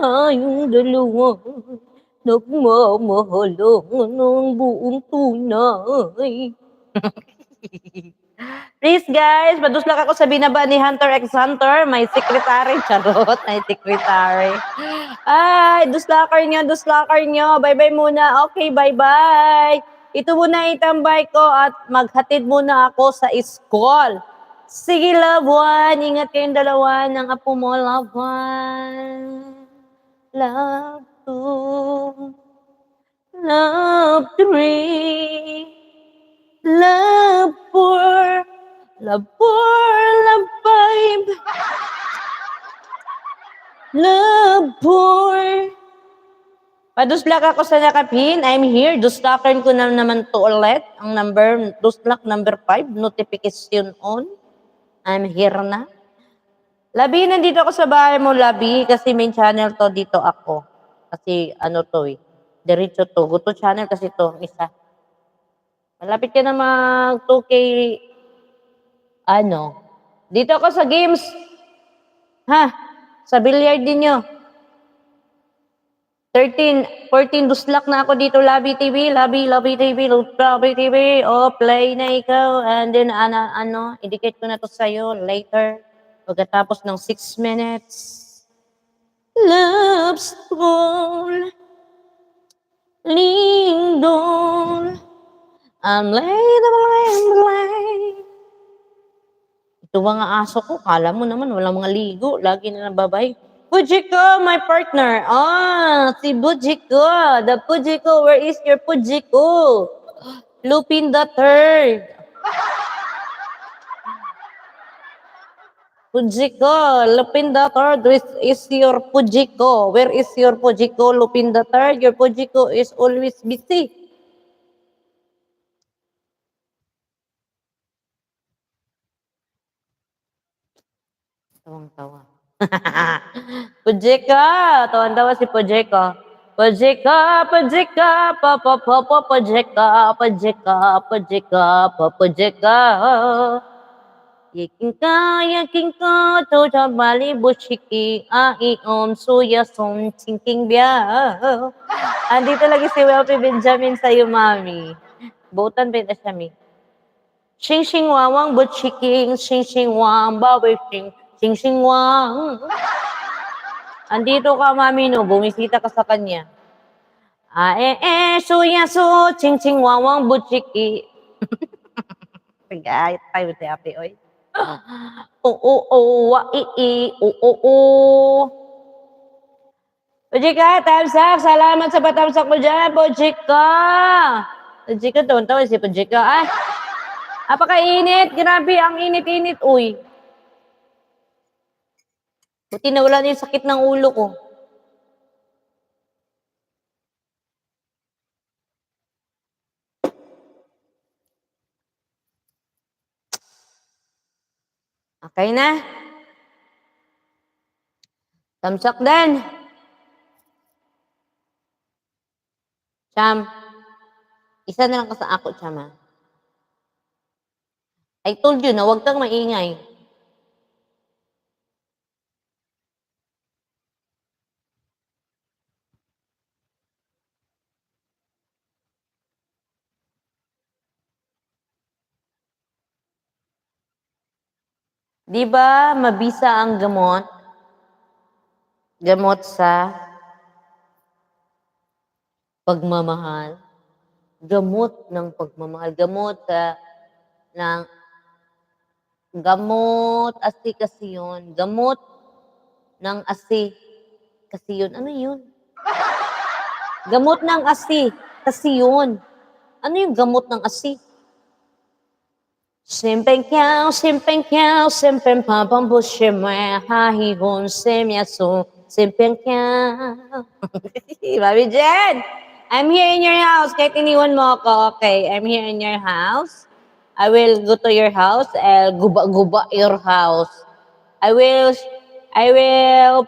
tayong dalawa, nagmamahalan ng buong tunay. Please guys, maduslak ako sa binaba ni Hunter x Hunter. May secretary, charot, may secretary. Ay, duslaker nyo. Bye-bye muna. Okay, bye-bye. Ito muna itambay ko at maghatid muna ako sa school. Sige, love one. Ingat kayong dalawa ng apo mo, love one. Love two. Love three. Love four. Love four. Love five. Love four. Paduslak ako sa nakapin. I'm here. Duslakan ko na naman to ulit. Ang number, duslak number 5. Notification on. I'm here na. Labi, nandito ako sa bahay mo, Labi. Kasi main channel to dito ako. Kasi ano to eh. Diretso to. Guto channel kasi to. Isa. Malapit ka na mag 2K. Ano. Dito ako sa games. Ha? Sa billiard din nyo. 13, 14 duslak na ako dito, Labi TV, Labi TV, Labi TV, oh, play na ikaw, and then, indicate ko na to sa'yo later, pagkatapos ng 6 minutes. Love stroll, lingdol, I'm late. Ito mga aso ko, kala mo naman, walang mga ligo, lagi na nababay. Pujiko, my partner. Si Pujiko. The Pujiko. Where is your Pujiko? Lupin the Third. Pujiko. Lupin the Third. Where is your Pujiko? Where is your Pujiko? Lupin the Third. Your Pujiko is always busy. Tawang-tawa. Pujiko, tawan-tawa si Pujiko. Pujiko, Pujiko. Yaking ka, toja bali bushiki, aion, suya, son, thinking biya. Andito lagi si Wealthy Benjamin sa'yo, mami. Butan ba na siya, mi? Xing wawang buchiking, xing wang, bawi xing wang. Andito ka, mami, no? Bumisita ka sa kanya. Suya, so, ching wawang buchiki. Pag-ayat tayo, te api, oy. Pujika, tamsak, salamat sa patamsak mo dyan, Pujika. Pujika, tawa si Pujika. Ay, apakainit, grabe, ang init-init, uy. Buti na wala na yung sakit ng ulo ko. Okay na? Tamsak din. Cham, isa na lang ka sa ako, Cham, ha? I told you na huwag kang maingay. Di ba mabisa ang gamot? Gamot sa pagmamahal. Gamot ng pagmamahal. Gamot asi kasi yun. Gamot ng asi kasi yun. Ano yun? Gamot ng asi kasi yun. Ano yung gamot ng asi? Simpeng kyao, simpeng papambushime, hahihon, semyaso, simpeng kyao. Mami Jen, I'm here in your house. Kahit iniwan mo ako, okay, I'm here in your house. I will go to your house. I'll guba-guba your house. I will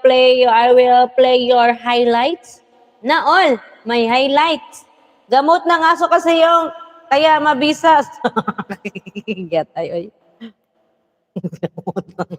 play your highlights. Na all, my highlights. Gamot ng aso kasi yung kaya mabisas. Get ay. Gamot ng